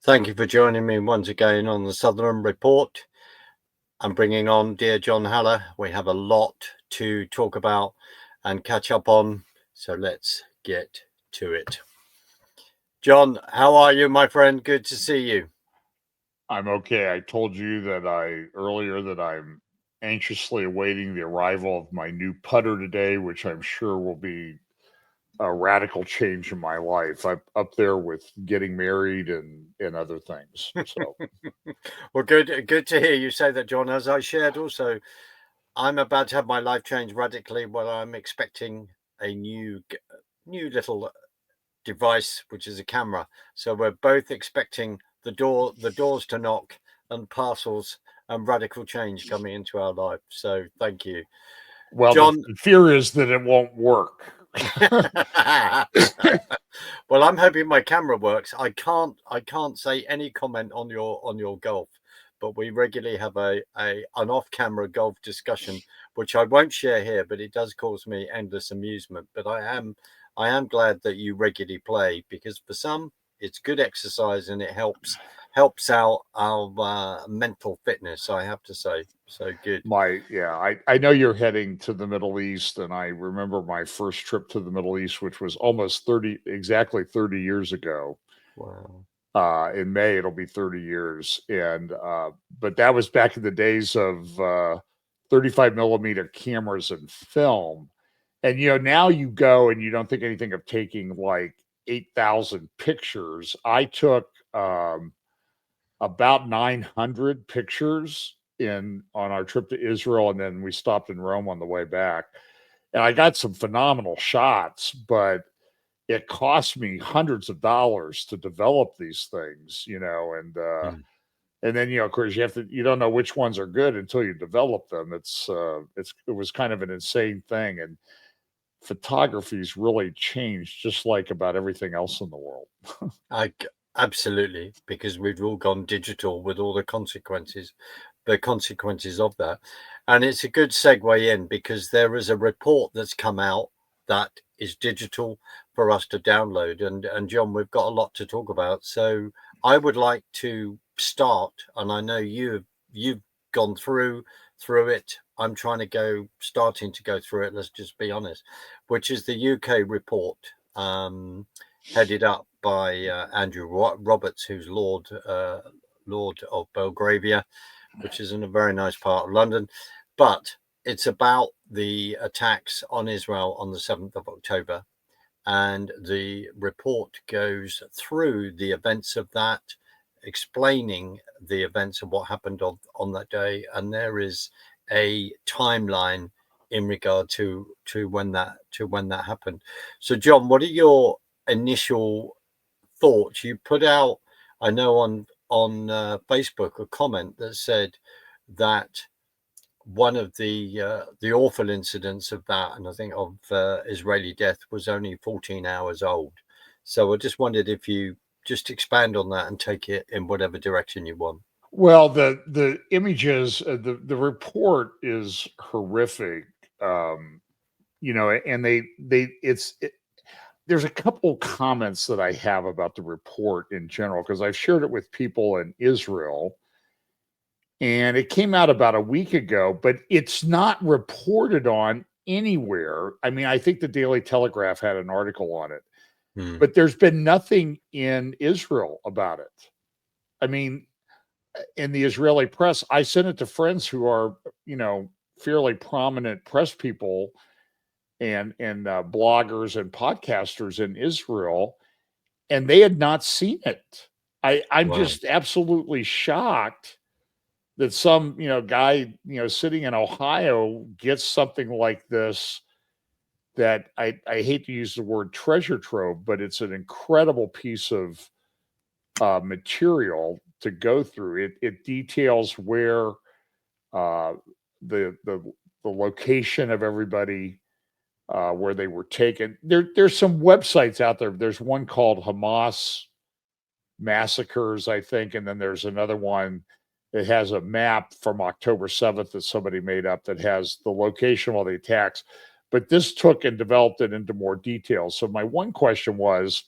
Thank you for joining me once again on the Southern Report. I'm bringing on dear John Haller. We have a lot to talk about and catch up on, so let's get to it. John, how are you, my friend? Good to see you. I'm okay. I told you that earlier that I'm anxiously awaiting the arrival of my new putter today, which I'm sure will be a radical change in my life. I'm up there with getting married and other things. So Well, good to hear you say that, John. As I shared also, I'm about to have my life change radically. Well, I'm expecting a new little device, which is a camera. So we're both expecting the doors to knock and parcels and radical change coming into our life. So thank you, well, John. the fear is that it won't work. Well, I'm hoping my camera works. I can't say any comment on your golf, but we regularly have an off-camera golf discussion, which I won't share here, but it does cause me endless amusement. But I am glad that you regularly play, because for some it's good exercise and it helps out our mental fitness, I have to say. So good. I know you're heading to the Middle East, and I remember my first trip to the Middle East, which was almost exactly 30 years ago. Wow. In May, it'll be 30 years. But that was back in the days of 35 millimeter cameras and film. And, now you go and you don't think anything of taking like 8,000 pictures. I took about 900 pictures on our trip to Israel. And then we stopped in Rome on the way back. And I got some phenomenal shots, but it cost me hundreds of dollars to develop these things, and then of course you don't know which ones are good until you develop them. It was kind of an insane thing, and photography's really changed, just like about everything else in the world. I absolutely, because we've all gone digital with all the consequences of that. And it's a good segue in, because there is a report that's come out that is digital for us to download. And John, we've got a lot to talk about. So I would like to start, and I know you've gone through it. I'm starting to go through it, let's just be honest, which is the UK report, headed up by Andrew Roberts, who's Lord of Belgravia, which is in a very nice part of London. But it's about the attacks on Israel on the 7th of October. And the report goes through the events of that, explaining the events of what happened on that day. And there is a timeline in regard to when that happened. So, John, what are your initial thoughts? You put out, I know, on Facebook, a comment that said that one of the awful incidents of that, and I think of Israeli death, was only 14 hours old. So I just wondered if you just expand on that and take it in whatever direction you want. Well, the images, the report is horrific. um and there's a couple comments that I have about the report in general, because I've shared it with people in Israel, and it came out about a week ago, but it's not reported on anywhere. I mean, I think the Daily Telegraph had an article on it, but there's been nothing in Israel about it. I mean, in the Israeli press, I sent it to friends who are, fairly prominent press people and bloggers and podcasters in Israel, and they had not seen it. I'm Wow. just absolutely shocked that some guy sitting in Ohio gets something like this. That I hate to use the word treasure trove, but it's an incredible piece of material to go through. It details where uh, the location of everybody, where they were taken. There's some websites out there. There's one called Hamas Massacres, I think, and then there's another one that has a map from October 7th that somebody made up that has the location of all the attacks. But this took and developed it into more detail. So my one question was,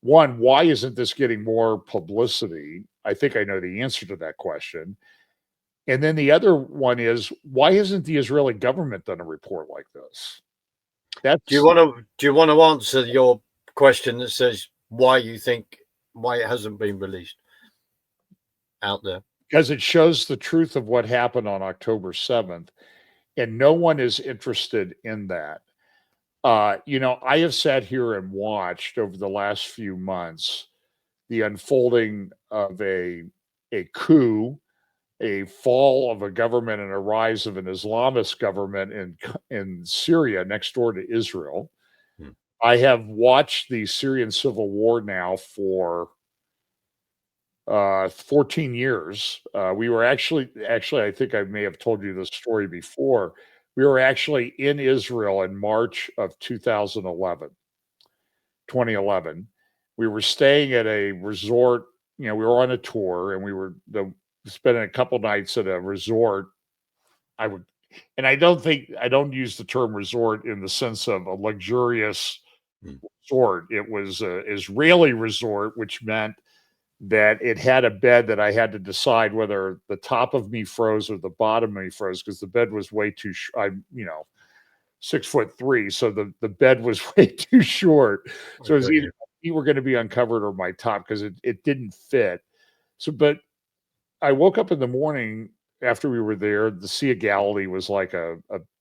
one, why isn't this getting more publicity? I think I know the answer to that question. And then the other one is, why hasn't the Israeli government done a report like this? Do you want to answer your question that says why it hasn't been released out there? Because it shows the truth of what happened on October 7th, and no one is interested in that. I have sat here and watched over the last few months the unfolding of a coup, a fall of a government, and a rise of an Islamist government in Syria next door to Israel. I have watched the Syrian civil war now for 14 years. We were actually, I think I may have told you this story before. We were actually in Israel in March of 2011. We were staying at a resort. We were on a tour, and we were spending a couple nights at a resort. I don't use the term resort in the sense of a luxurious resort. It was an Israeli resort, which meant that it had a bed that I had to decide whether the top of me froze or the bottom of me froze, because the bed was way too, 6'3", so the bed was way too short. So it was either you were going to be uncovered or my top, because it didn't fit. But I woke up in the morning after we were there. The Sea of Galilee was like a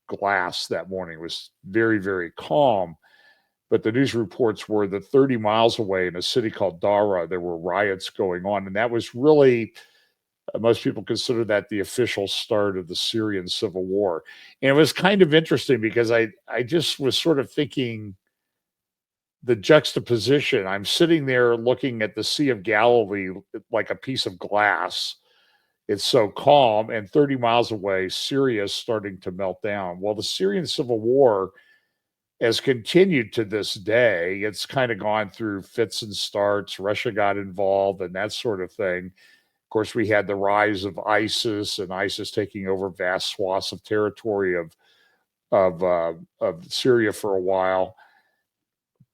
glass that morning. It was very, very calm. But the news reports were that 30 miles away in a city called Dara, there were riots going on. And that was really, most people consider that the official start of the Syrian civil war. And it was kind of interesting because I just was sort of thinking the juxtaposition. I'm sitting there looking at the Sea of Galilee like a piece of glass. It's so calm, and 30 miles away, Syria is starting to melt down. Well, the Syrian civil war has continued to this day. It's kind of gone through fits and starts. Russia got involved and that sort of thing. Of course, we had the rise of ISIS, and ISIS taking over vast swaths of territory of Syria for a while.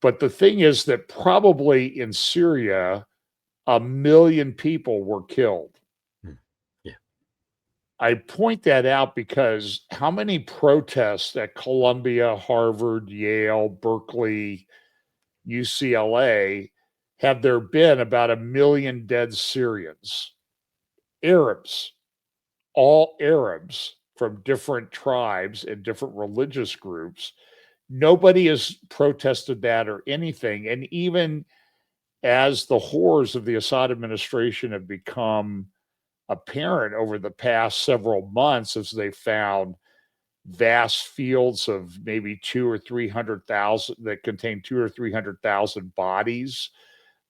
But the thing is that probably in Syria, 1 million people were killed. I point that out because how many protests at Columbia, Harvard, Yale, Berkeley, UCLA have there been about 1 million dead Syrians? Arabs, all Arabs from different tribes and different religious groups. Nobody has protested that or anything. And even as the horrors of the Assad administration have become apparent over the past several months, as they found vast fields of maybe 200,000 or 300,000 that contain 200,000 or 300,000 bodies,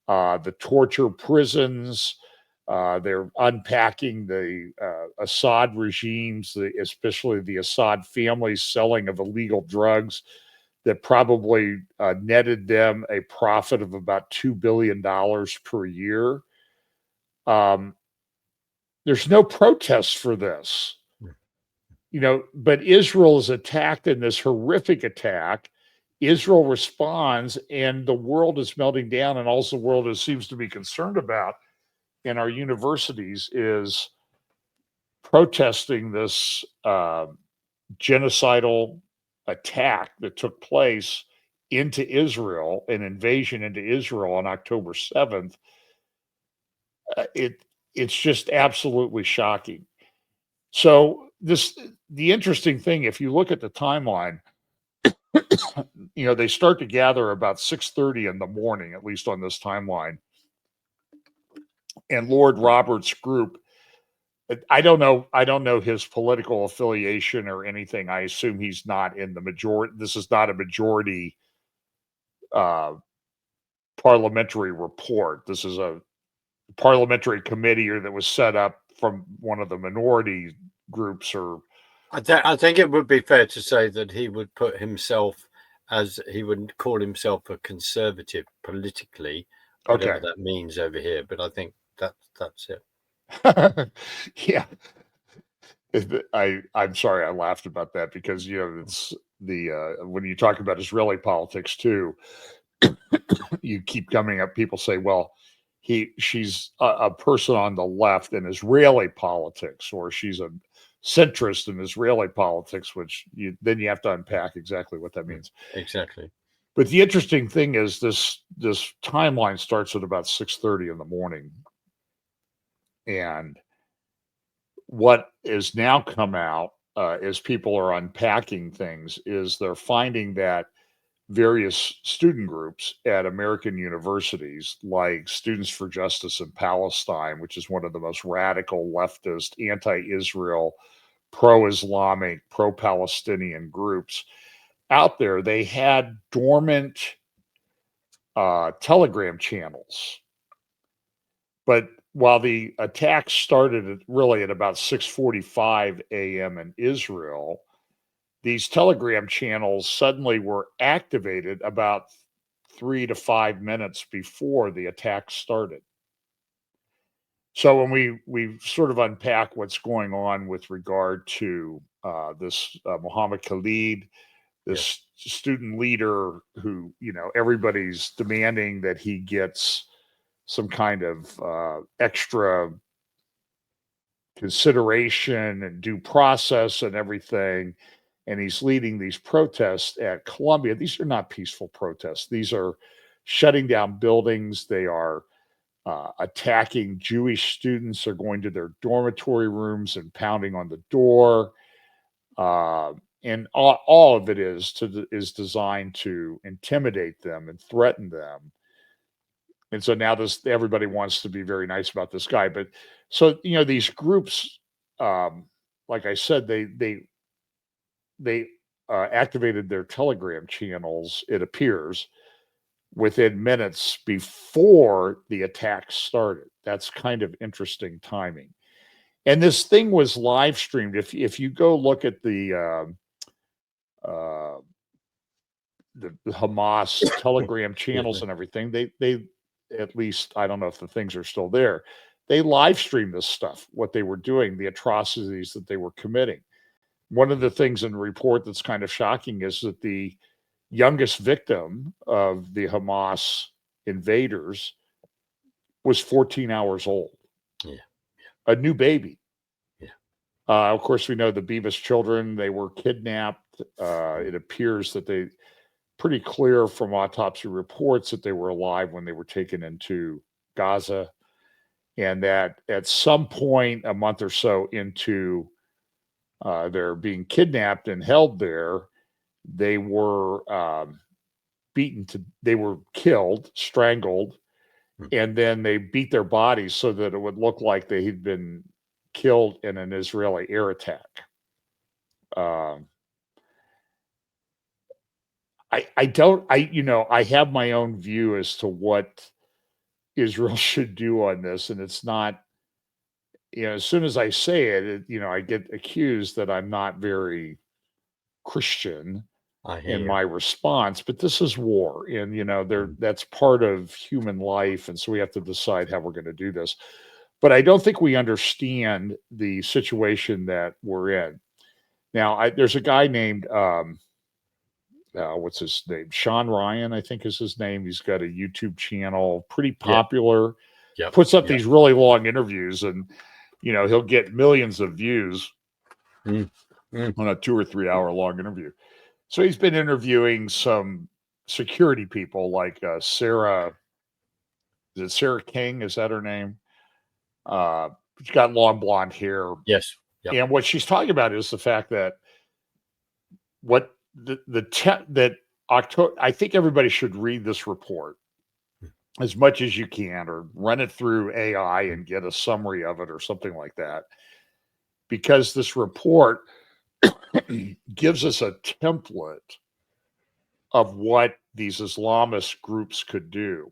the torture prisons. They're unpacking the Assad regimes, especially the Assad family's selling of illegal drugs that probably netted them a profit of about $2 billion per year. There's no protest for this, but Israel is attacked in this horrific attack. Israel responds, and the world is melting down. And all the world seems to be concerned about in our universities is protesting this genocidal attack that took place into Israel, an invasion into Israel on October 7th. It's just absolutely shocking. So the interesting thing, if you look at the timeline, they start to gather about 6:30 in the morning, at least on this timeline. And Lord Roberts' group, I don't know his political affiliation or anything. I assume he's not in the majority. This is not a majority parliamentary report. This is a parliamentary committee that was set up from one of the minority groups. Or I think it would be fair to say that he would put himself he would call himself a conservative politically, whatever that means over here. But I think that's it. Yeah. I'm sorry I laughed about that because it's the when you talk about Israeli politics too, you keep coming up, people say, well, she's a person on the left in Israeli politics, or she's a centrist in Israeli politics, which then you have to unpack exactly what that means. Exactly. But the interesting thing is this timeline starts at about 6:30 in the morning. And what is now come out as people are unpacking things is they're finding that various student groups at American universities, like Students for Justice in Palestine, which is one of the most radical leftist, anti-Israel, pro-Islamic, pro-Palestinian groups out there, they had dormant Telegram channels. But while the attack started really at about 6:45 a.m. in Israel, these Telegram channels suddenly were activated about 3 to 5 minutes before the attack started. So when we sort of unpack what's going on with regard to this Muhammad Khalid, this student leader who, everybody's demanding that he gets some kind of extra consideration and due process and everything. And he's leading these protests at Columbia. These are not peaceful protests. These are shutting down buildings. They are attacking Jewish students. They're going to their dormitory rooms and pounding on the door. And all of it is designed to intimidate them and threaten them. And so now everybody wants to be very nice about this guy. But so, these groups, like I said, they activated their Telegram channels, it appears, within minutes before the attack started. That's kind of interesting timing. And this thing was live streamed. If you go look at the Hamas Telegram channels and everything, they at least, I don't know if the things are still there, they live stream this stuff, what they were doing, the atrocities that they were committing. One of the things in the report that's kind of shocking is that the youngest victim of the Hamas invaders was 14 hours old. A new baby. Of course, we know the Beavis children, they were kidnapped. It appears that pretty clear from autopsy reports that they were alive when they were taken into Gaza, and that at some point a month or so into their being kidnapped and held there, they were they were killed, strangled, and then they beat their bodies so that it would look like they had been killed in an Israeli air attack. I have my own view as to what Israel should do on this, and it's not, as soon as I say it, I get accused that I'm not very Christian in my response, but this is war, and that's part of human life, and so we have to decide how we're going to do this. But I don't think we understand the situation that we're in now. There's a guy named what's his name? Sean Ryan, I think is his name. He's got a YouTube channel, pretty popular. Puts up these really long interviews, and he'll get millions of views on a 2 or 3 hour long interview. So he's been interviewing some security people like Sarah. Is it Sarah King? Is that her name? She's got long blonde hair. Yes. And what she's talking about is the fact that I think everybody should read this report as much as you can, or run it through AI and get a summary of it or something like that. Because this report gives us a template of what these Islamist groups could do.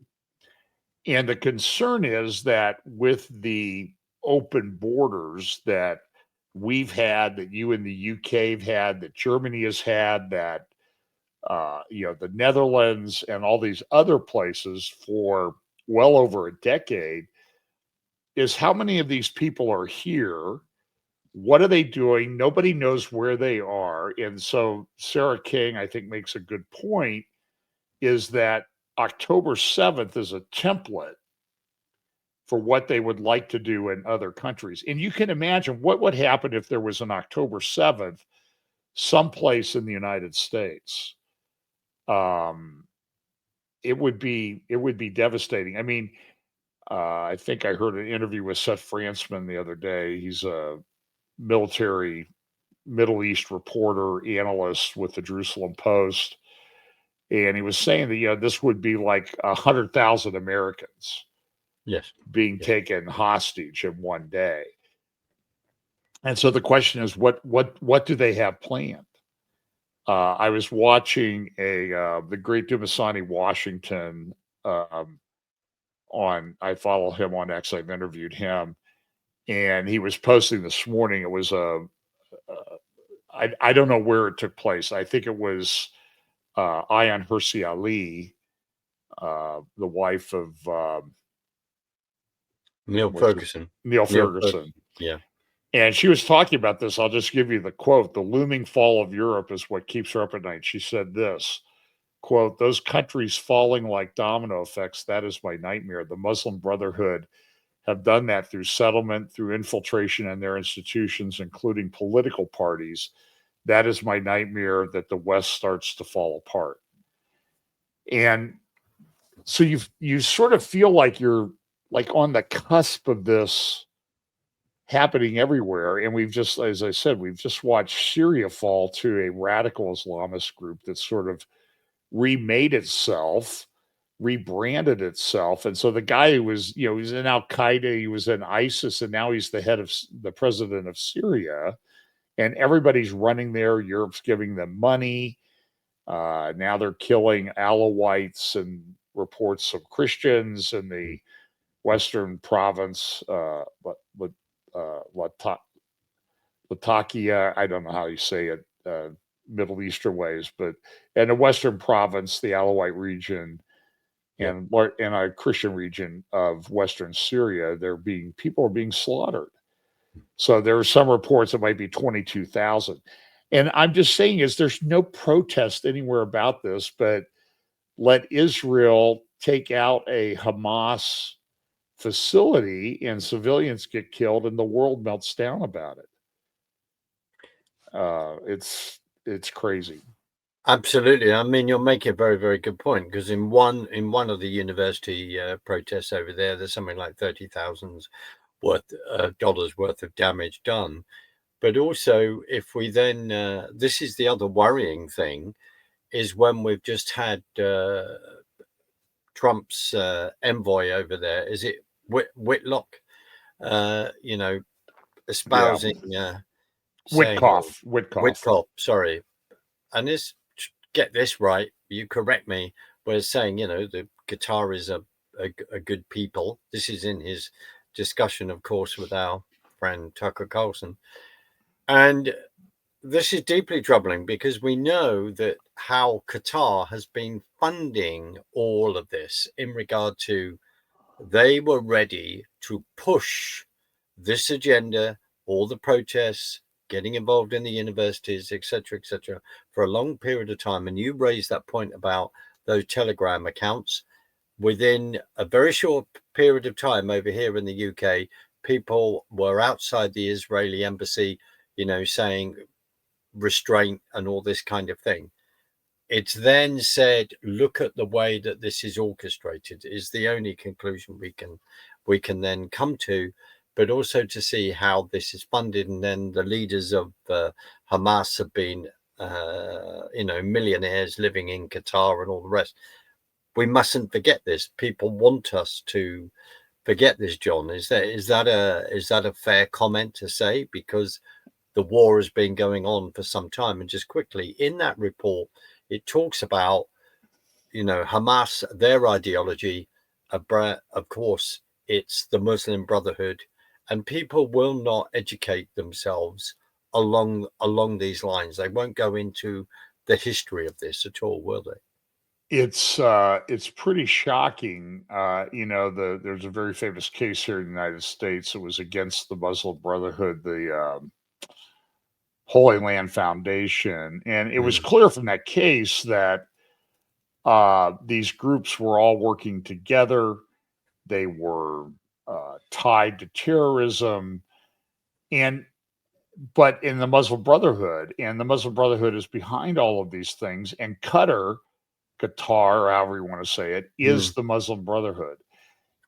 And the concern is that with the open borders that we've had, that you in the UK have had, that Germany has had, that the Netherlands and all these other places for well over a decade, is how many of these people are here? What are they doing? Nobody knows where they are. And so Sarah King, I think, makes a good point, is that October 7th is a template for what they would like to do in other countries. And you can imagine what would happen if there was an October 7th someplace in the United States. It would be devastating. I mean, I think I heard an interview with Seth Fransman the other day. He's a military Middle East reporter, analyst with the Jerusalem Post. And he was saying that, this would be like 100,000 Americans being taken hostage in one day. And so the question is, what do they have planned? I was watching the great Dumasani Washington I follow him on X. I've interviewed him, and he was posting this morning. It was I don't know where it took place. I think it was Ayan Hirsi Ali, the wife of Neil Ferguson. Neil Ferguson. Yeah. And she was talking about this. I'll just give you the quote. The looming fall of Europe is what keeps her up at night. She said this, quote, "Those countries falling like domino effects, that is my nightmare. The Muslim Brotherhood have done that through settlement, through infiltration in their institutions, including political parties. That is my nightmare, that the West starts to fall apart." And so you sort of feel like you're like on the cusp of this happening everywhere. And we've just, as I said, we've just watched Syria fall to a radical Islamist group that sort of remade itself, rebranded itself. And so the guy who was, he was in Al Qaeda, he was in ISIS, and now he's the president of Syria. And everybody's running there. Europe's giving them money. Now they're killing Alawites and reports of Christians in the western province, Latakia, I don't know how you say it, Middle Eastern ways, but in the western province, the Alawite region, and in a Christian region of western Syria, people are being slaughtered. So there are some reports it might be 22,000. And I'm just saying there's no protest anywhere about this, but let Israel take out a Hamas facility and civilians get killed and the world melts down about it. It's crazy. Absolutely. I mean, you're making a very, very good point, because in one of the university protests over there's something like $30,000 dollars worth of damage done. But also, if we then this is the other worrying thing, is when we've just had Trump's envoy over there, is it Whitlock, espousing Witkoff, sorry. And get this right, you correct me, we're saying, the Qataris are a good people. This is in his discussion, of course, with our friend Tucker Carlson. And this is deeply troubling, because we know that how Qatar has been funding all of this in regard to, they were ready to push this agenda, all the protests, getting involved in the universities, etc., for a long period of time. And you raised that point about those Telegram accounts. Within a very short period of time over here in the UK, people were outside the Israeli embassy, saying restraint and all this kind of thing. It's then said, look at the way that this is orchestrated, is the only conclusion we can then come to, but also to see how this is funded. And then the leaders of Hamas have been, millionaires living in Qatar and all the rest. We mustn't forget this. People want us to forget this, John. Is that a fair comment to say? Because the war has been going on for some time. And just quickly, in that report, it talks about, Hamas, their ideology. Of course, it's the Muslim Brotherhood, and people will not educate themselves along these lines. They won't go into the history of this at all, will they? It's pretty shocking. There's a very famous case here in the United States. It was against the Muslim Brotherhood, the Holy Land Foundation. And it was clear from that case that these groups were all working together. They were tied to terrorism, but in the Muslim Brotherhood, and the Muslim Brotherhood is behind all of these things. And Qatar, or however you want to say it, is the Muslim Brotherhood.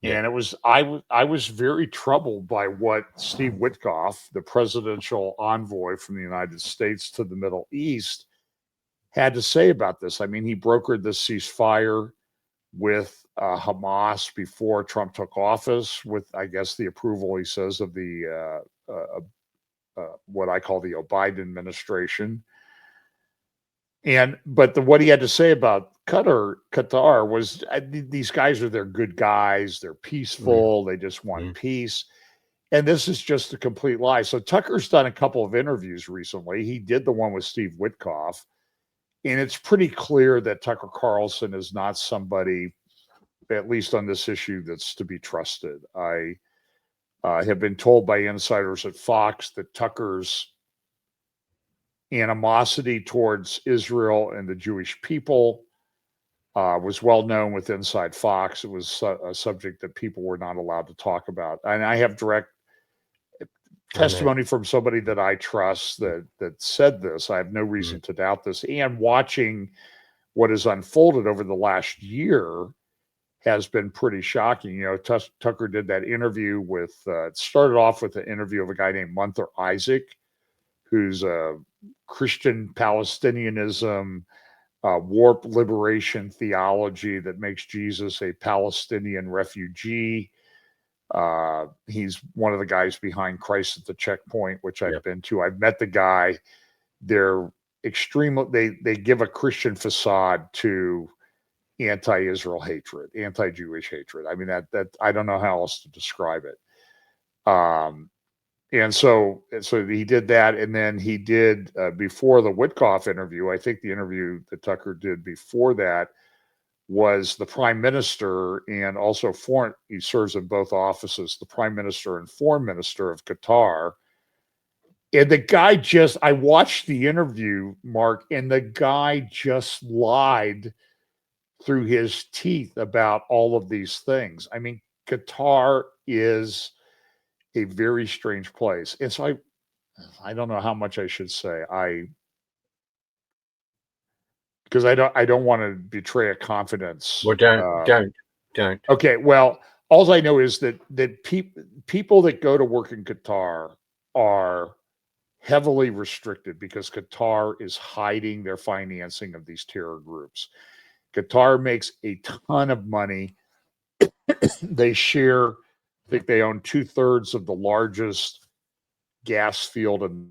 And it was I was very troubled by what Steve Witkoff, the presidential envoy from the United States to the Middle East, had to say about this. I mean, he brokered this ceasefire with Hamas before Trump took office, with, I guess, the approval, he says, of the what I call the Biden administration. But what he had to say about Qatar was, these guys they're good guys, they're peaceful, they just want peace. And this is just a complete lie. So Tucker's done a couple of interviews recently. He did the one with Steve Witkoff, and it's pretty clear that Tucker Carlson is not somebody, at least on this issue, that's to be trusted. I have been told by insiders at Fox that Tucker's animosity towards Israel and the Jewish people was well known with inside Fox. It was a subject that people were not allowed to talk about. And I have direct testimony from somebody that I trust that said this. I have no reason to doubt this. And watching what has unfolded over the last year has been pretty shocking. You know, Tucker did that interview with, it started off with an interview of a guy named Munther Isaac, who's a Christian Palestinianism, warped liberation theology that makes Jesus a Palestinian refugee. He's one of the guys behind Christ at the Checkpoint, which I've been to. I've met the guy. They're extremely, they give a Christian facade to anti-Israel hatred, anti-Jewish hatred. I mean, that I don't know how else to describe it. And so he did that, and then he did before the Witkoff interview. I think the interview that Tucker did before that was the prime minister, and also foreign. He serves in both offices, the prime minister and foreign minister of Qatar. And the guy I watched the interview, Mark, and the guy just lied through his teeth about all of these things. I mean, Qatar is a very strange place. And so I don't know how much I should say. Because I don't want to betray a confidence. Well, don't. Okay. Well, all I know is that people that go to work in Qatar are heavily restricted because Qatar is hiding their financing of these terror groups. Qatar makes a ton of money. They share, I think they own 2/3 of the largest gas field in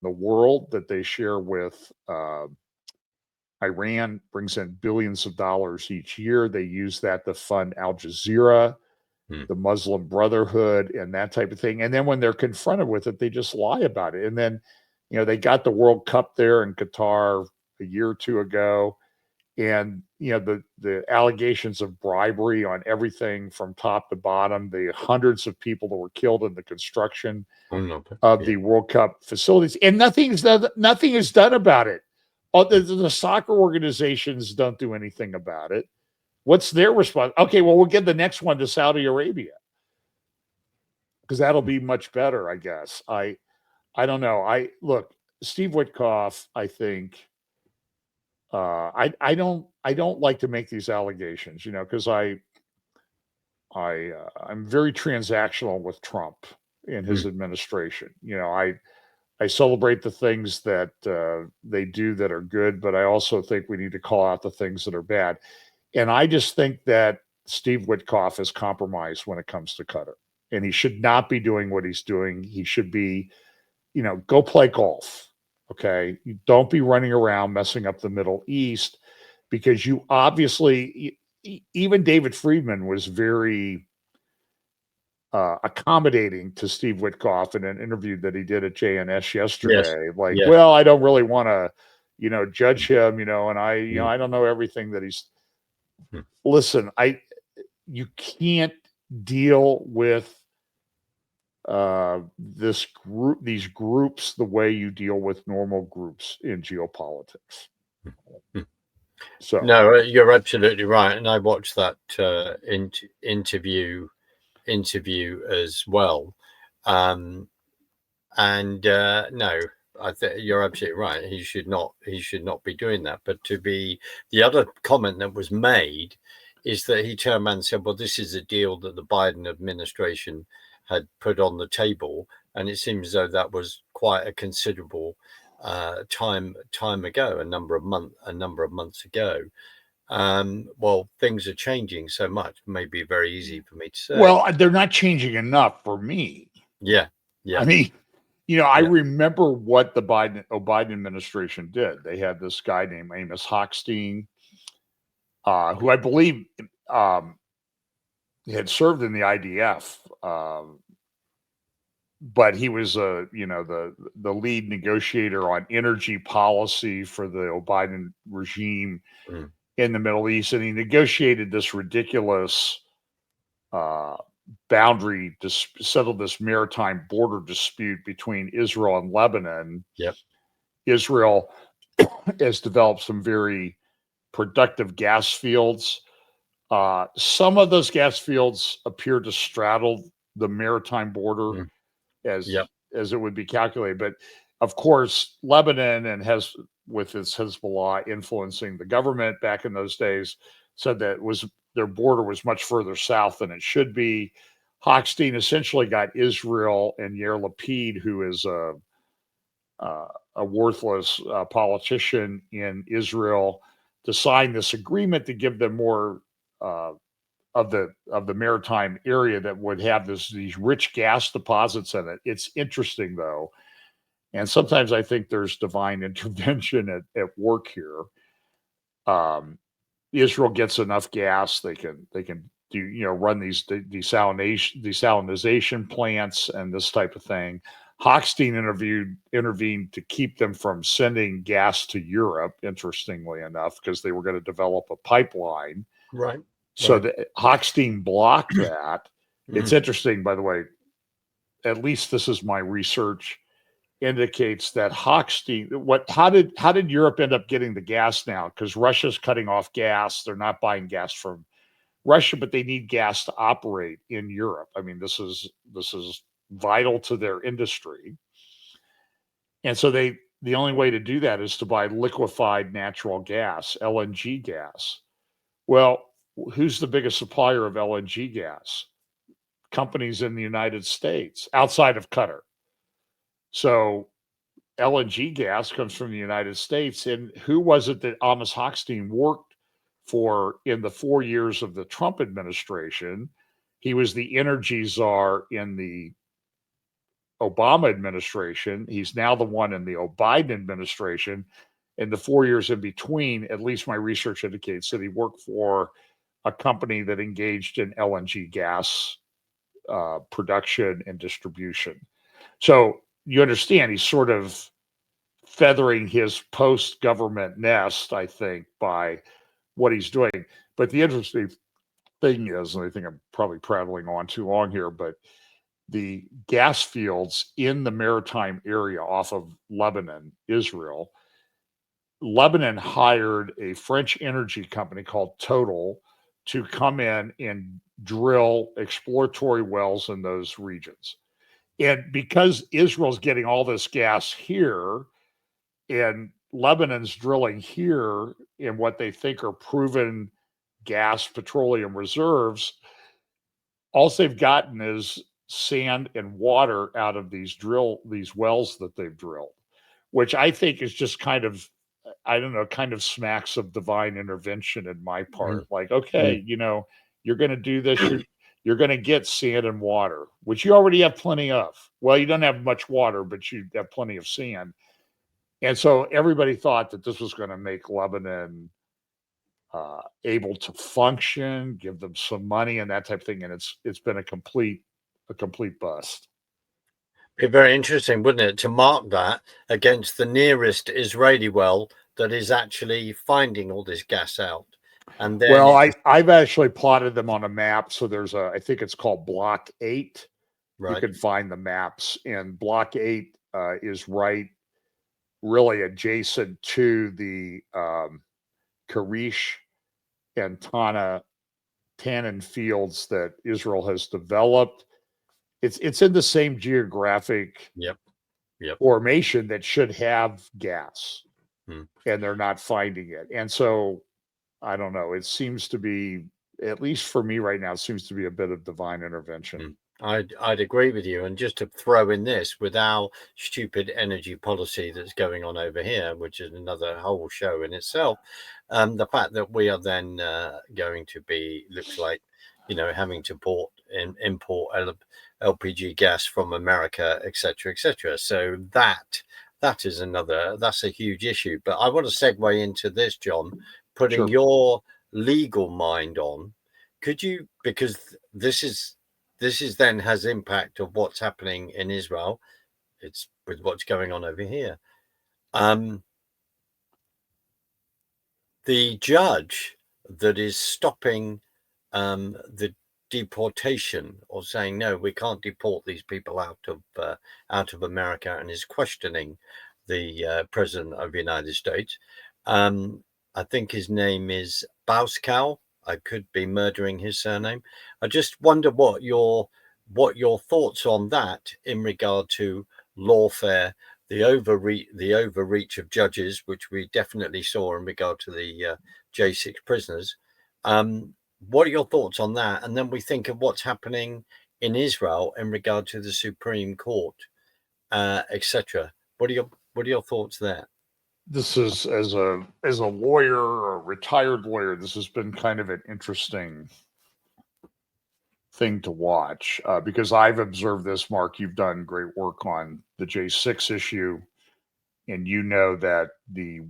the world that they share with Iran. Brings in billions of dollars each year. They use that to fund Al Jazeera, the Muslim Brotherhood, and that type of thing. And then when they're confronted with it, they just lie about it. And then, you know, they got the World Cup there in Qatar a year or two ago. And, you know, the allegations of bribery on everything from top to bottom, the hundreds of people that were killed in the construction of the World Cup facilities, and nothing is done about it. The soccer organizations don't do anything about it. What's their response? Okay, well, we'll give the next one to Saudi Arabia because that'll be much better, I guess. I don't know. Look, Steve Witkoff, I think. I don't like to make these allegations, you know, because I'm very transactional with Trump and his administration. You know, I celebrate the things that they do that are good, but I also think we need to call out the things that are bad. And I just think that Steve Witkoff is compromised when it comes to Qatar, and he should not be doing what he's doing. He should be, you know, go play golf. Okay. You don't be running around messing up the Middle East, because you obviously, even David Friedman was very accommodating to Steve Witkoff in an interview that he did at JNS yesterday. Well, I don't really want to, you know, judge him, you know, and I don't know everything that he's. Listen, you can't deal with these groups the way you deal with normal groups in geopolitics. So No, you're absolutely right, and I watched that interview as well. Um, and no, I think you're absolutely right. He should not be doing that. But the other comment that was made is that he turned around and said, "Well, this is a deal that the Biden administration had put on the table," and it seems as though that was quite a considerable time ago, a number of months ago. Well, things are changing so much. May be very easy for me to say. well, they're not changing enough for me. Yeah, I mean, I yeah. remember what the Biden administration did. They had this guy named Amos Hochstein, who I believe had served in the IDF, but he was the lead negotiator on energy policy for the Biden regime Mm, in the Middle East, and he negotiated this ridiculous uh, boundary to settle this maritime border dispute between Israel and Lebanon. yep. Israel has developed some very productive gas fields. Some of those gas fields appear to straddle the maritime border Mm, as yep. as it would be calculated. But of course, Lebanon and has with its Hezbollah influencing the government back in those days said that their border was much further south than it should be. Hochstein essentially got Israel and Yair Lapid, who is a worthless politician in Israel, to sign this agreement to give them more uh, of the maritime area that would have these rich gas deposits in it. It's interesting though, and sometimes I think there's divine intervention at work here. Um, Israel gets enough gas; they can do run these desalinization plants and this type of thing. Hochstein intervened to keep them from sending gas to Europe. Interestingly enough, because they were going to develop a pipeline. Right. So Right. Hochstein blocked that. It's Mm, interesting, by the way. At least this is my research indicates that Hochstein. How did Europe end up getting the gas now? Because Russia's cutting off gas. They're not buying gas from Russia, but they need gas to operate in Europe. I mean, this is vital to their industry, and so the only way to do that is to buy liquefied natural gas, LNG gas. Well, who's the biggest supplier of LNG gas? Companies in the United States outside of Qatar. So LNG gas comes from the United States. And who was it that Amos Hochstein worked for in the 4 years of the Trump administration? He was the energy czar in the Obama administration. He's now the one in the Biden administration. In the 4 years in between, at least my research indicates that he worked for a company that engaged in LNG gas production and distribution. So you understand he's sort of feathering his post government nest, I think, by what he's doing. But the interesting thing is, and I think I'm probably prattling on too long here, but the gas fields in the maritime area off of Lebanon, Israel, Lebanon hired a French energy company called Total to come in and drill exploratory wells in those regions. And because Israel's getting all this gas here and Lebanon's drilling here in what they think are proven gas petroleum reserves, all they've gotten is sand and water out of these wells that they've drilled, which I think is just kind of, I don't know, kind of smacks of divine intervention in my mm, part. Like, mm. okay, you're going to do this. You're going to get sand and water, which you already have plenty of. Well, you don't have much water, but you have plenty of sand. And so everybody thought that this was going to make Lebanon able to function, give them some money and that type of thing. And it's been a complete bust. Be very interesting, wouldn't it, to mark that against the nearest Israeli well that is actually finding all this gas out, and then Well, it I've actually plotted them on a map. So I think it's called Block 8. You right. can find the maps, and Block 8 is right, really adjacent to the Karish and Tannin fields that Israel has developed. It's in the same geographic Yep. formation that should have gas, Hmm. and they're not finding it. And so I don't know. It seems to be, at least for me right now, it seems to be a bit of divine intervention. I'd agree with you. And just to throw in this, with our stupid energy policy that's going on over here, which is another whole show in itself, the fact that we are then going to be, looks like, having to import LPG gas from America, etc., etc. So that's a huge issue. But I want to segue into this, John, putting your legal mind on. Could you, because this is then has impact of what's happening in Israel. It's with what's going on over here. The judge that is stopping the deportation, or saying no, we can't deport these people out of America, and is questioning the president of the United States. I think his name is Bauskow. I could be murdering his surname. I just wonder what your thoughts on that in regard to lawfare, the overreach of judges, which we definitely saw in regard to the J6 prisoners. What are your thoughts on that? And then we think of what's happening in Israel in regard to the Supreme Court, etc. What are your thoughts there? This is, as a lawyer, or a retired lawyer, this has been kind of an interesting thing to watch, because I've observed this. Mark, you've done great work on the J6 issue, and you know that the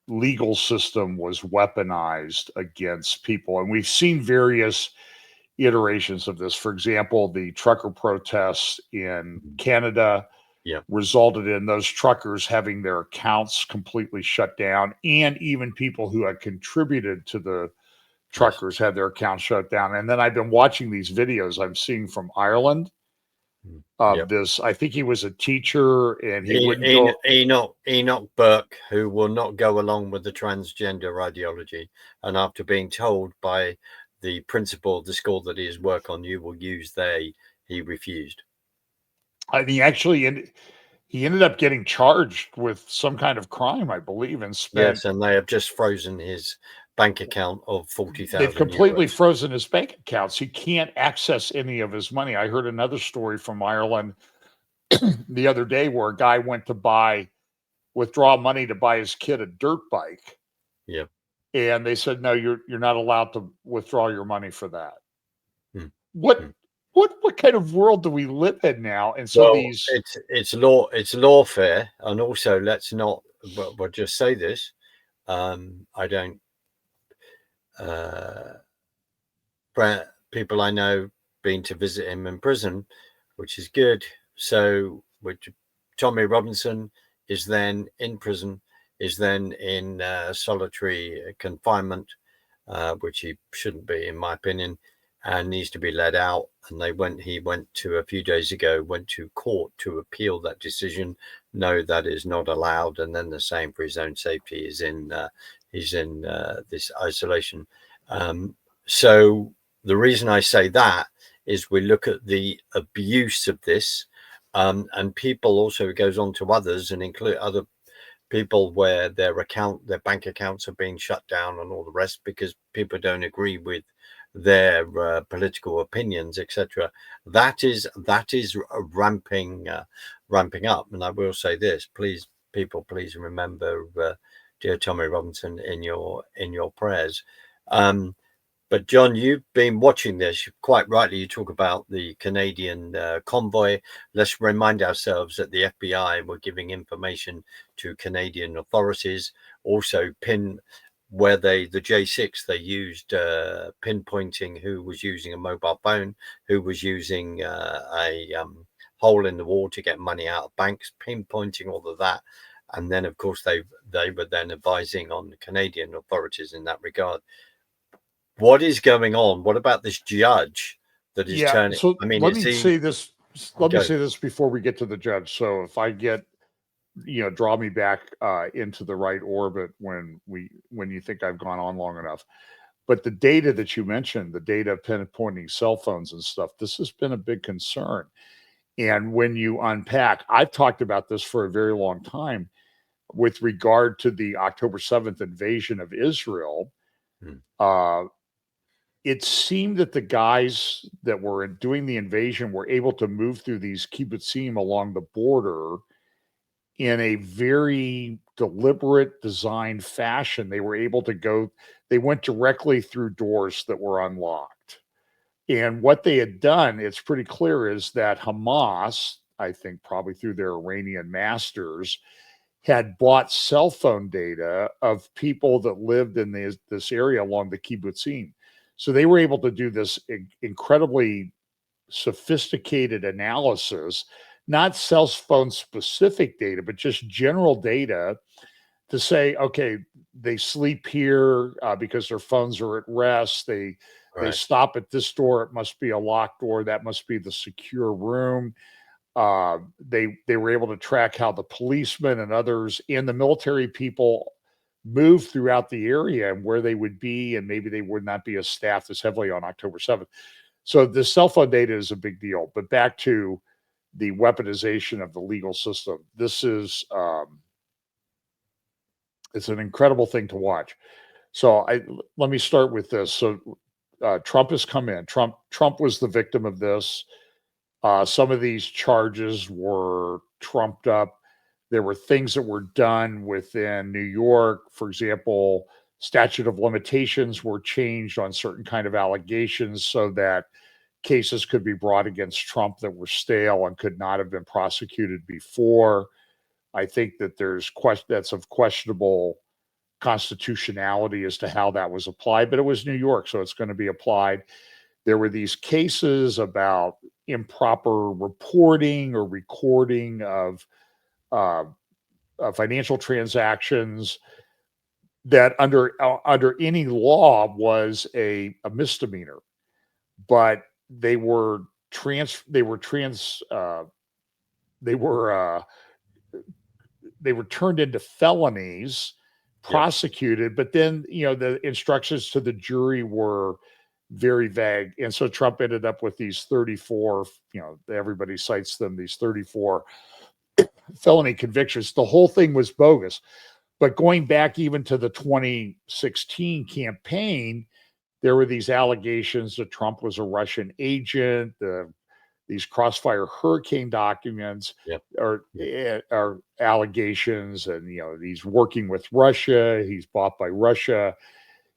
legal system was weaponized against people, and we've seen various iterations of this. For example, the trucker protests in Canada resulted in those truckers having their accounts completely shut down, and even people who had contributed to the truckers had their accounts shut down. And then I've been watching these videos I'm seeing from Ireland of this. I think he was a teacher, and he wouldn't go. Enoch Burke, who will not go along with the transgender ideology, and after being told by the principal of the school that his work on you will use they, he refused. And he ended up getting charged with some kind of crime, I believe, and spent. Yes, and they have just frozen his bank account of 40,000. They've completely frozen his bank accounts. He can't access any of his money. I heard another story from Ireland the other day where a guy went to withdraw money to buy his kid a dirt bike. Yep. And they said, no, you're not allowed to withdraw your money for that. What kind of world do we live in now? And so it's lawfare, and also let's not, we'll just say this. I don't. People I know been to visit him in prison, which is good. So, Tommy Robinson is then in prison, is then in solitary confinement, which he shouldn't be, in my opinion, and needs to be let out. And he went to a few days ago, went to court to appeal that decision. No, that is not allowed. And then the same for his own safety. He's in this isolation. So the reason I say that is we look at the abuse of this, and people also, it goes on to others and include other people where their bank accounts are being shut down and all the rest because people don't agree with their political opinions, etc. That is ramping up. And I will say this, please remember dear Tommy Robinson in your prayers. But John, you've been watching this quite rightly. You talk about the Canadian convoy. Let's remind ourselves that the FBI were giving information to Canadian authorities. Also, where the J6, they used pinpointing who was using a mobile phone, who was using a hole in the wall to get money out of banks, pinpointing all of that. And then, of course, they were then advising on the Canadian authorities in that regard. What is going on? What about this judge that is turning? So let me say this before we get to the judge. So if I get draw me back into the right orbit when you think I've gone on long enough. But the data that you mentioned, the data pinpointing cell phones and stuff, this has been a big concern. And when you unpack, I've talked about this for a very long time with regard to the October 7th invasion of Israel. It seemed that the guys that were doing the invasion were able to move through these kibbutzim along the border in a very deliberate, designed fashion. They were able to they went directly through doors that were unlocked. And what they had done, it's pretty clear, is that Hamas, I think probably through their Iranian masters, had bought cell phone data of people that lived in this area along the kibbutzim. So they were able to do this incredibly sophisticated analysis, not cell phone specific data, but just general data to say, okay, they sleep here because their phones are at rest. They stop at this door. It must be a locked door. That must be the secure room. They were able to track how the policemen and others and the military people move throughout the area and where they would be, and maybe they would not be as staffed as heavily on October 7th. So the cell phone data is a big deal. But back to the weaponization of the legal system. This is it's an incredible thing to watch. So let me start with this. So Trump has come in. Trump was the victim of this. Some of these charges were trumped up. There were things that were done within New York. For example, statute of limitations were changed on certain kind of allegations so that cases could be brought against Trump that were stale and could not have been prosecuted before. I think that that's of questionable constitutionality as to how that was applied, but it was New York, so it's going to be applied. There were these cases about improper reporting or recording of financial transactions that under any law was a misdemeanor, but they were turned into felonies, prosecuted, but then the instructions to the jury were very vague, and so Trump ended up with these 34, everybody cites them, these 34 felony convictions. The whole thing was bogus. But going back even to the 2016 campaign, there were these allegations that Trump was a Russian agent. These Crossfire Hurricane documents are allegations, and he's working with Russia. He's bought by Russia.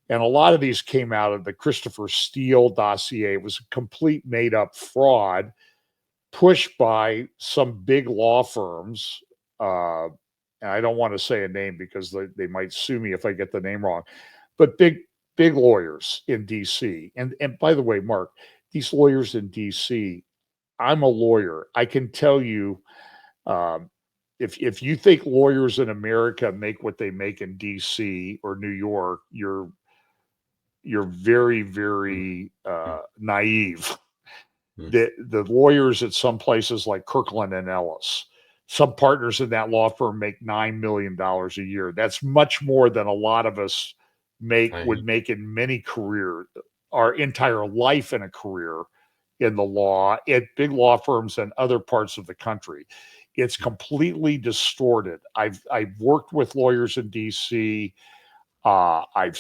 And a lot of these came out of the Christopher Steele dossier. It was a complete made-up fraud pushed by some big law firms. And I don't want to say a name because they might sue me if I get the name wrong. But big lawyers in D.C. And by the way, Mark, these lawyers in D.C., I'm a lawyer. I can tell you, if you think lawyers in America make what they make in D.C. or New York, you're very, very naive. The lawyers at some places like Kirkland and Ellis, some partners in that law firm make $9 million a year. That's much more than a lot of us would make in many careers, our entire life in a career in the law at big law firms and other parts of the country. It's completely distorted. I've worked with lawyers in DC. I've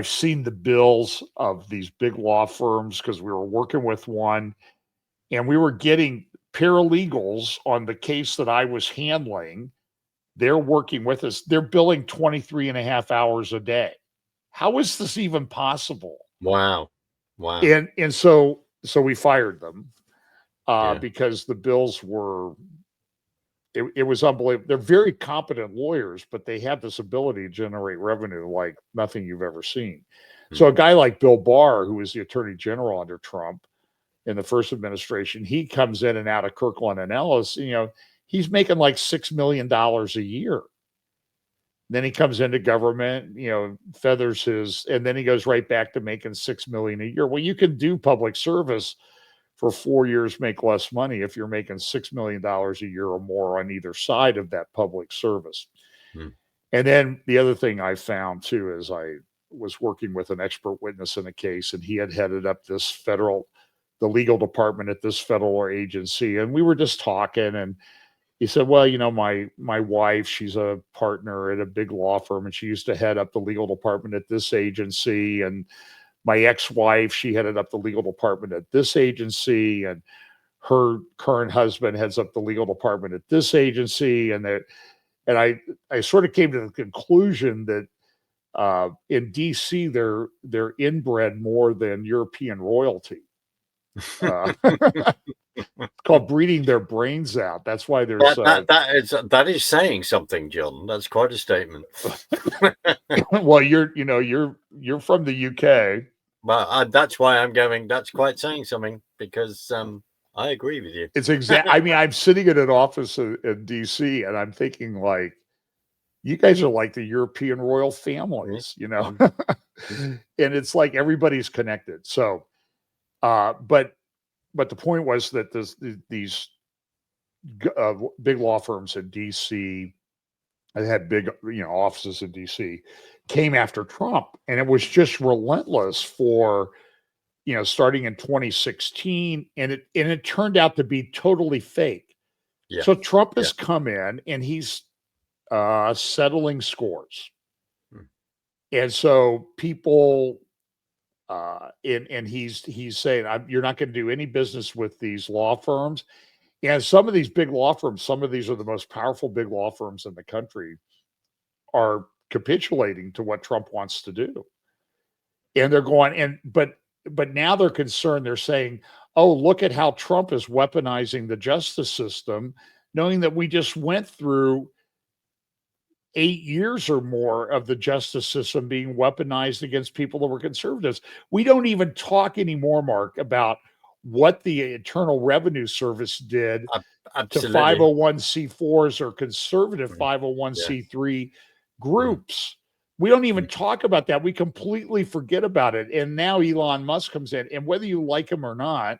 seen the bills of these big law firms because we were working with one, and we were getting paralegals on the case that I was handling. They're working with us. They're billing 23 and a half hours a day. How is this even possible? Wow. And so we fired them because the bills were, it was unbelievable. They're very competent lawyers, but they have this ability to generate revenue like nothing you've ever seen. So a guy like Bill Barr, who was the attorney general under Trump in the first administration, he comes in and out of Kirkland and Ellis, he's making like $6 million a year. Then he comes into government, feathers his, and then he goes right back to making $6 million a year. Well, you can do public service for 4 years make less money if you're making $6 million a year or more on either side of that public service. And then the other thing I found too is I was working with an expert witness in a case, and he had headed up the legal department at this federal agency. And we were just talking, and he said, well, my wife, she's a partner at a big law firm, and she used to head up the legal department at this agency. And my ex-wife, she headed up the legal department at this agency, and her current husband heads up the legal department at this agency. And I sort of came to the conclusion that in DC, they're inbred more than European royalty. Called breeding their brains out. That's why there's that is saying something, John. That's quite a statement. Well, you're from the UK. Well, that's why I'm going. That's quite saying something, because I agree with you. It's I mean, I'm sitting in an office in DC, and I'm thinking, like, you guys are like the European royal families, and it's like everybody's connected. So, but the point was that these big law firms in DC, that had big offices in DC, came after Trump, and it was just relentless for starting in 2016, and it turned out to be totally fake. Yeah. So Trump has come in, and he's settling scores, and so people. And he's saying, you're not going to do any business with these law firms. And some of these big law firms, some of these are the most powerful big law firms in the country, are capitulating to what Trump wants to do. And they're going, but now they're concerned. They're saying, oh, look at how Trump is weaponizing the justice system, knowing that we just went through 8 years or more of the justice system being weaponized against people that were conservatives. We don't even talk anymore, Mark, about what the Internal Revenue Service did to 501c4s or conservative 501c3 groups. We don't even talk about that. We completely forget about it. And now Elon Musk comes in, and whether you like him or not,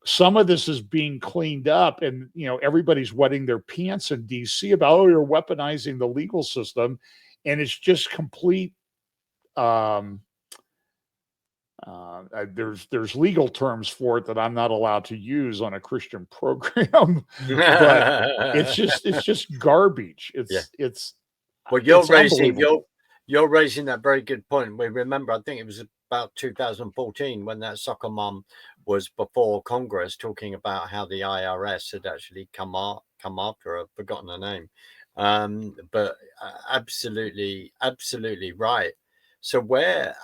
some of this is being cleaned up, and everybody's wetting their pants in DC about, oh, you're weaponizing the legal system, and it's just complete. There's legal terms for it that I'm not allowed to use on a Christian program, but it's just garbage. It's well, you're raising that very good point. We remember, I think it was about 2014 when that soccer mom was before Congress talking about how the IRS had actually come after her. I've forgotten her name, but absolutely right. So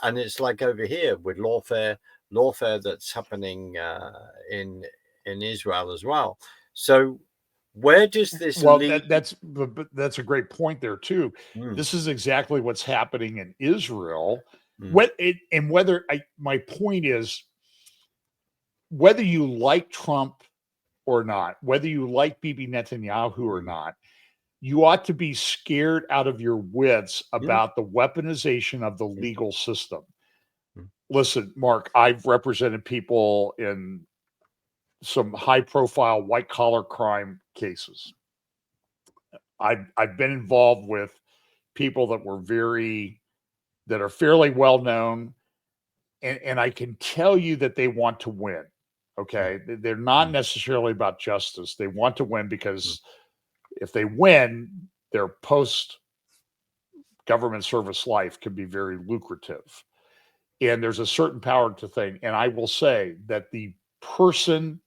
and it's like over here with lawfare that's happening in Israel as well. So where does this lead? That's a great point there too. This is exactly what's happening in Israel. My point is, whether you like Trump or not, whether you like Bibi Netanyahu or not, you ought to be scared out of your wits about the weaponization of the legal system. Listen, Mark, I've represented people in some high-profile white-collar crime cases. I've been involved with people that are fairly well known, and I can tell you that they want to win. Okay, they're not necessarily about justice. They want to win because if they win, their post-government service life can be very lucrative. And there's a certain power to thing. And I will say that the person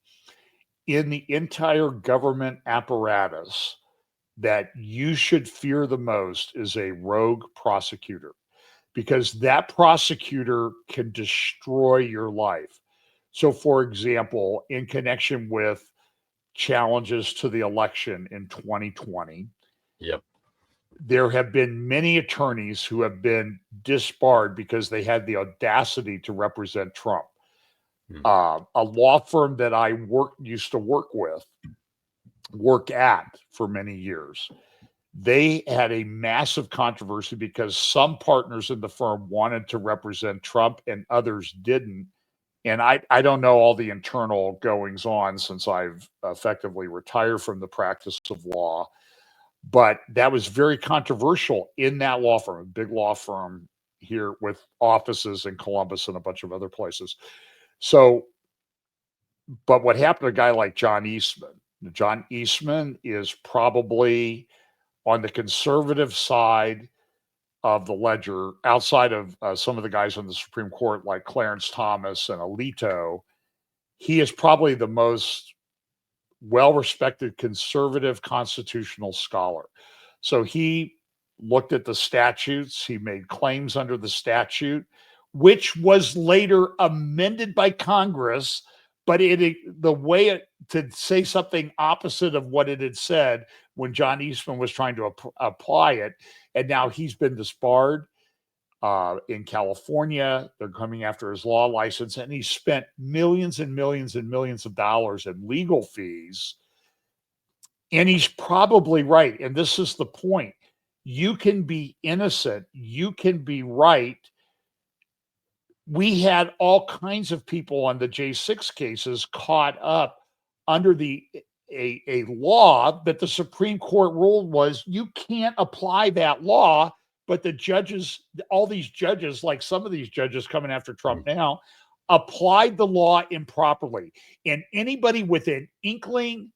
in the entire government apparatus that you should fear the most is a rogue prosecutor, because that prosecutor can destroy your life. So, for example, in connection with challenges to the election in 2020, there have been many attorneys who have been disbarred because they had the audacity to represent Trump. A law firm that I used to work at for many years, they had a massive controversy because some partners in the firm wanted to represent Trump and others didn't. And I don't know all the internal goings on since I've effectively retired from the practice of law, but that was very controversial in that law firm, a big law firm here with offices in Columbus and a bunch of other places. So, but what happened to a guy like John Eastman? John Eastman is probably on the conservative side of the ledger, outside of some of the guys on the Supreme Court like Clarence Thomas and Alito. He is probably the most well-respected conservative constitutional scholar. So he looked at the statutes, he made claims under the statute, which was later amended by Congress, but the way to say something opposite of what it had said when John Eastman was trying to apply it, and now he's been disbarred. In California, they're coming after his law license, and he spent millions and millions and millions of dollars in legal fees. And he's probably right. And this is the point. You can be innocent, you can be right. We had all kinds of people on the J6 cases caught up under a law that the Supreme Court ruled was you can't apply that law. But the judges, all these judges, like some of these judges coming after Trump now, applied the law improperly. And anybody with an inkling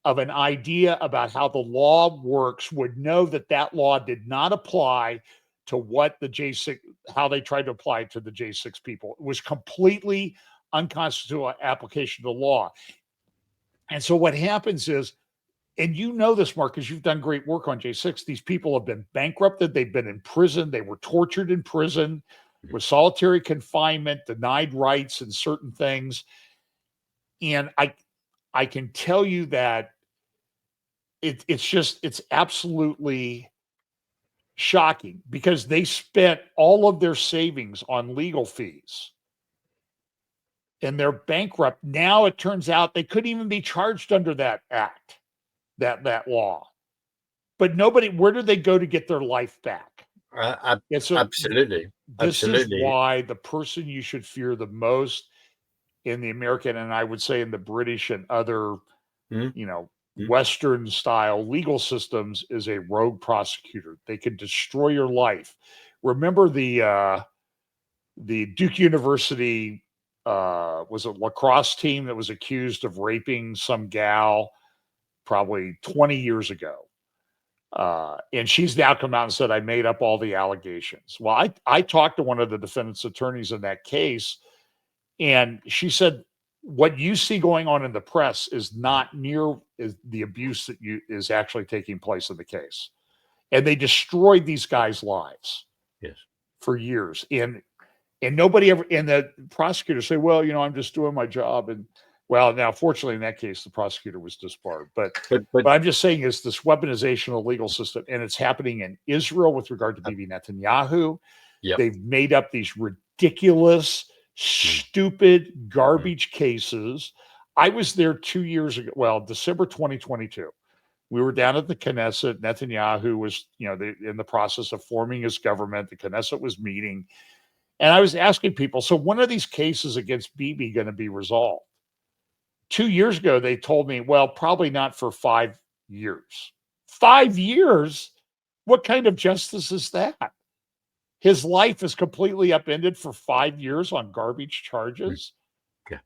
of an idea about how the law works would know that that law did not apply to what the J6, how they tried to apply it to the J6 people. It was completely unconstitutional application of the law. And so what happens is, and you know this, Mark, because you've done great work on J6. These people have been bankrupted. They've been in prison. They were tortured in prison with solitary confinement, denied rights and certain things. And I can tell you that it's absolutely shocking because they spent all of their savings on legal fees. And they're bankrupt. Now it turns out they couldn't even be charged under that act. That law, but nobody. Where do they go to get their life back? So absolutely. This is why the person you should fear the most in the American, and I would say in the British and other, Western style legal systems, is a rogue prosecutor. They can destroy your life. Remember the Duke University was a lacrosse team that was accused of raping some gal probably 20 years ago. And she's now come out and said, I made up all the allegations. Well, I talked to one of the defendant's attorneys in that case, and she said, what you see going on in the press is not near the abuse that is actually taking place in the case. And they destroyed these guys' lives for years. And nobody ever, and the prosecutors say, well, I'm just doing my job. And well, now, fortunately, in that case, the prosecutor was disbarred. But I'm just saying is this weaponization of the legal system, and it's happening in Israel with regard to Bibi Netanyahu. They've made up these ridiculous, stupid, garbage cases. I was there 2 years ago. Well, December 2022. We were down at the Knesset. Netanyahu was, in the process of forming his government. The Knesset was meeting. And I was asking people, so when are these cases against Bibi going to be resolved? 2 years ago, they told me, well, probably not for 5 years. 5 years? What kind of justice is that? His life is completely upended for 5 years on garbage charges.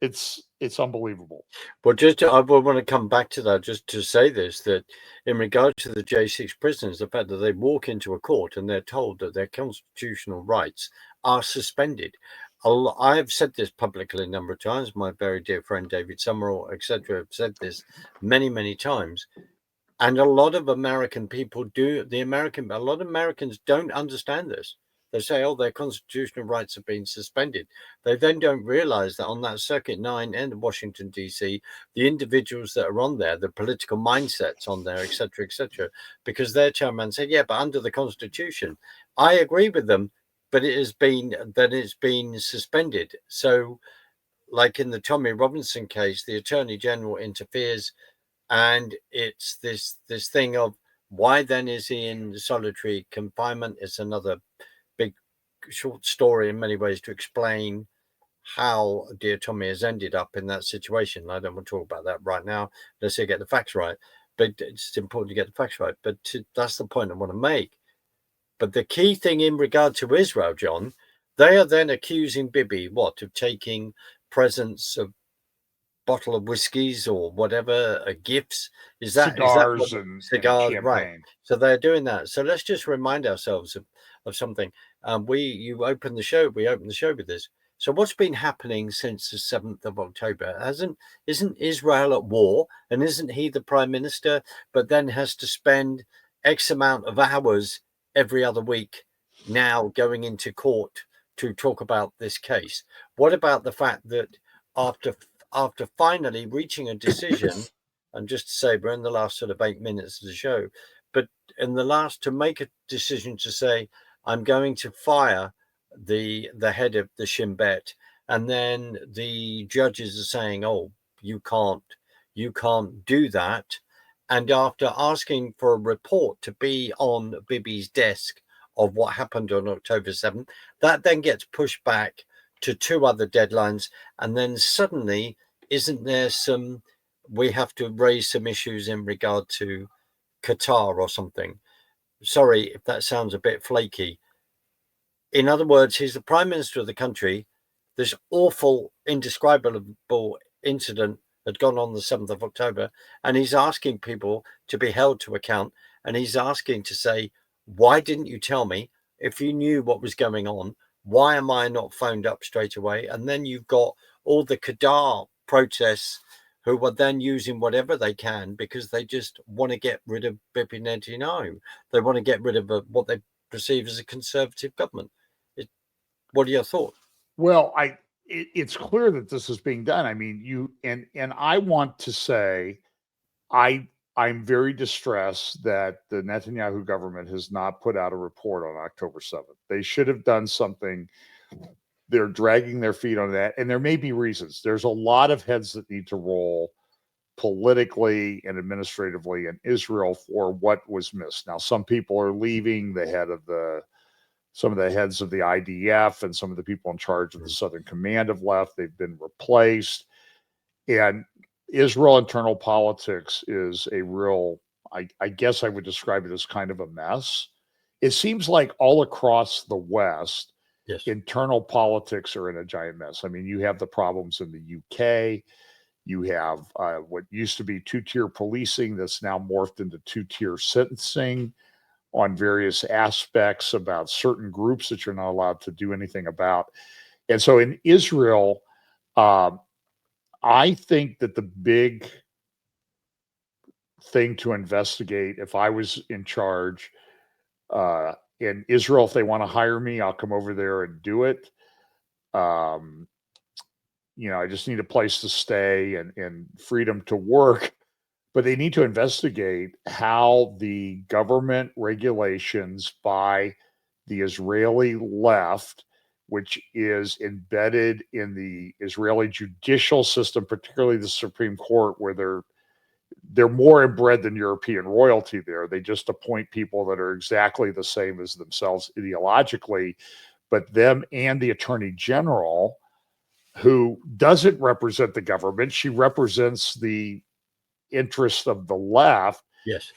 It's unbelievable. Well, I want to come back to that just to say this, that in regard to the J6 prisoners, the fact that they walk into a court and they're told that their constitutional rights are suspended. I have said this publicly a number of times. My very dear friend David Summerall, etc., have said this many, many times. And a lot of American people do. A lot of Americans don't understand this. They say, oh, their constitutional rights have been suspended. They then don't realize that on that Circuit 9 and Washington, D.C., the individuals that are on there, the political mindsets on there, etc., because their chairman said, yeah, but under the Constitution, I agree with them, but it's been suspended. So like in the Tommy Robinson case, the Attorney General interferes, and it's this thing of why then is he in solitary confinement? It's another big short story in many ways to explain how dear Tommy has ended up in that situation. I don't want to talk about that right now. Let's get the facts right. But it's important to get the facts right. But that's the point I want to make. But the key thing in regard to Israel, John, they are then accusing Bibi, what, of taking presents of bottle of whiskies or whatever, gifts. Is that what cigars and cigars? Right. champagne. So they're doing that. So let's just remind ourselves of something. We opened the show with this. So what's been happening since the 7th of October? Isn't Israel at war, and isn't he the prime minister, but then has to spend X amount of hours every other week now going into court to talk about this case? What about the fact that after finally reaching a decision, and just to say we're in the last sort of 8 minutes of the show, but in the last, to make a decision to say I'm going to fire the head of the Shin Bet, and then the judges are saying, oh, you can't do that. And after asking for a report to be on Bibi's desk of what happened on October 7th, that then gets pushed back to 2 other deadlines. And then suddenly, isn't there we have to raise some issues in regard to Qatar or something? Sorry if that sounds a bit flaky. In other words, he's the prime minister of the country. This awful, indescribable incident had gone on the 7th of October, and he's asking people to be held to account. And he's asking to say, why didn't you tell me? If you knew what was going on, why am I not phoned up straight away? And then you've got all the Qatar protests who are then using whatever they can because they just want to get rid of Bibi Netanyahu. They want to get rid of what they perceive as a conservative government. What are your thoughts? Well, it's clear that this is being done. I mean, you and I want to say, I'm very distressed that the Netanyahu government has not put out a report on October 7th. They should have done something. They're dragging their feet on that, and there may be reasons. There's a lot of heads that need to roll politically and administratively in Israel for what was missed. Now, some people are leaving. Some of the heads of the IDF and some of the people in charge of the Southern Command have left. They've been replaced. And Israel internal politics is a real, I guess I would describe it as kind of a mess. It seems like all across the West, Yes. Internal politics are in a giant mess. I mean, you have the problems in the UK. You have what used to be 2-tier policing that's now morphed into 2-tier sentencing on various aspects about certain groups that you're not allowed to do anything about. And so in Israel, I think that the big thing to investigate, if I was in charge in Israel, if they want to hire me, I'll come over there and do it. I just need a place to stay and freedom to work. But they need to investigate how the government regulations by the Israeli left, which is embedded in the Israeli judicial system, particularly the Supreme Court, where they're more inbred than European royalty there. They just appoint people that are exactly the same as themselves ideologically, but them and the Attorney General, who doesn't represent the government, she represents the interests of the left,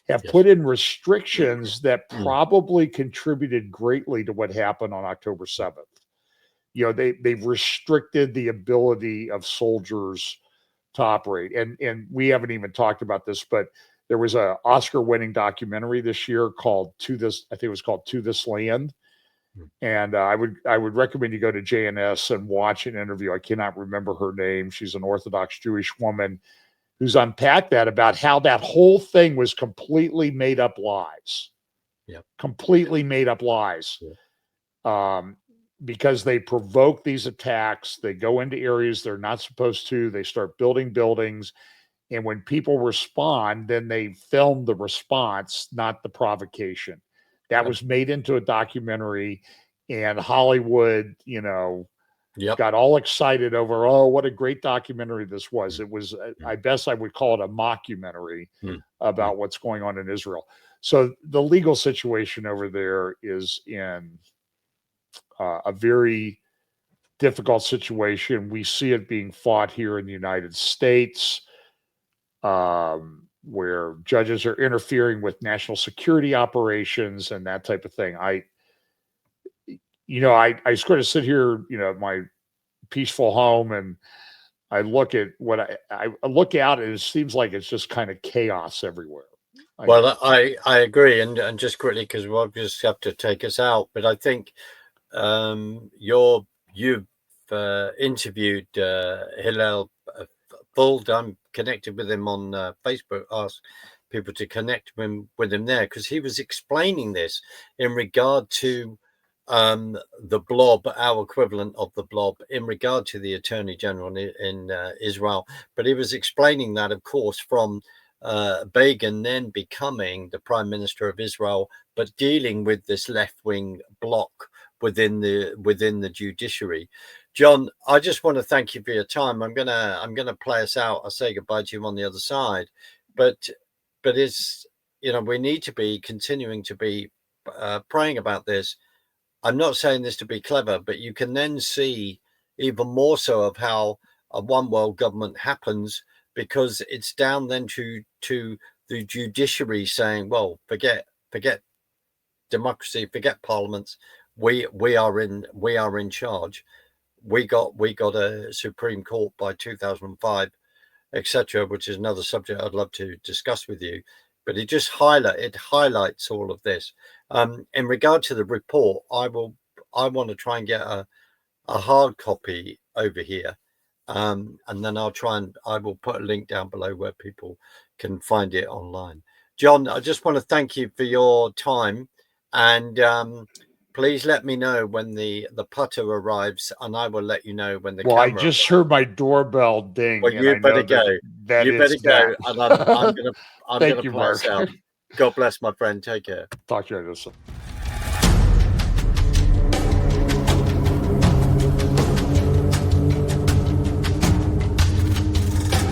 have put in restrictions that probably contributed greatly to what happened on October 7th. They've restricted the ability of soldiers to operate. And we haven't even talked about this, but there was an Oscar-winning documentary this year called To This Land. And I would recommend you go to JNS and watch an interview. I cannot remember her name. She's an Orthodox Jewish woman who's unpacked that about how that whole thing was completely made up lies. Yeah. Completely made up lies. Yeah. Because they provoke these attacks. They go into areas they're not supposed to. They start building buildings. And when people respond, then they film the response, not the provocation. That was made into a documentary, and Hollywood, got all excited over, oh, what a great documentary this was. It was, I guess I would call it a mockumentary about what's going on in Israel. So the legal situation over there is in a very difficult situation. We see it being fought here in the United States, where judges are interfering with national security operations and that type of thing. I sort of sit here, at my peaceful home, and I look at what I look out, and it seems like it's just kind of chaos everywhere. Well, I agree, and just quickly, because we'll just have to take us out, but I think you've interviewed Hillel Fuld. I'm connected with him on Facebook. Ask people to connect with him there, because he was explaining this in regard to the blob, our equivalent of the blob, in regard to the Attorney General in Israel. But he was explaining that, of course, from Begin then becoming the Prime Minister of Israel, but dealing with this left-wing bloc within the judiciary. John, I just want to thank you for your time. I'm gonna play us out. I'll say goodbye to you on the other side, but it's, we need to be continuing to be praying about this. I'm not saying this to be clever, but you can then see even more so of how a one world government happens, because it's down then to the judiciary saying, well, forget democracy, forget parliaments. We are in charge. We got a Supreme Court by 2005, etc., which is another subject I'd love to discuss with you. But it just highlights all of this. In regard to the report, I want to try and get a hard copy over here, and then I will put a link down below where people can find it online. John, I just want to thank you for your time, and please let me know when the putter arrives, and I will let you know when the camera. I just heard my doorbell ding. Well, you better go. You better go, and I'm gonna Thank you, play us Mark. out. God bless, my friend. Take care. Talk to you later.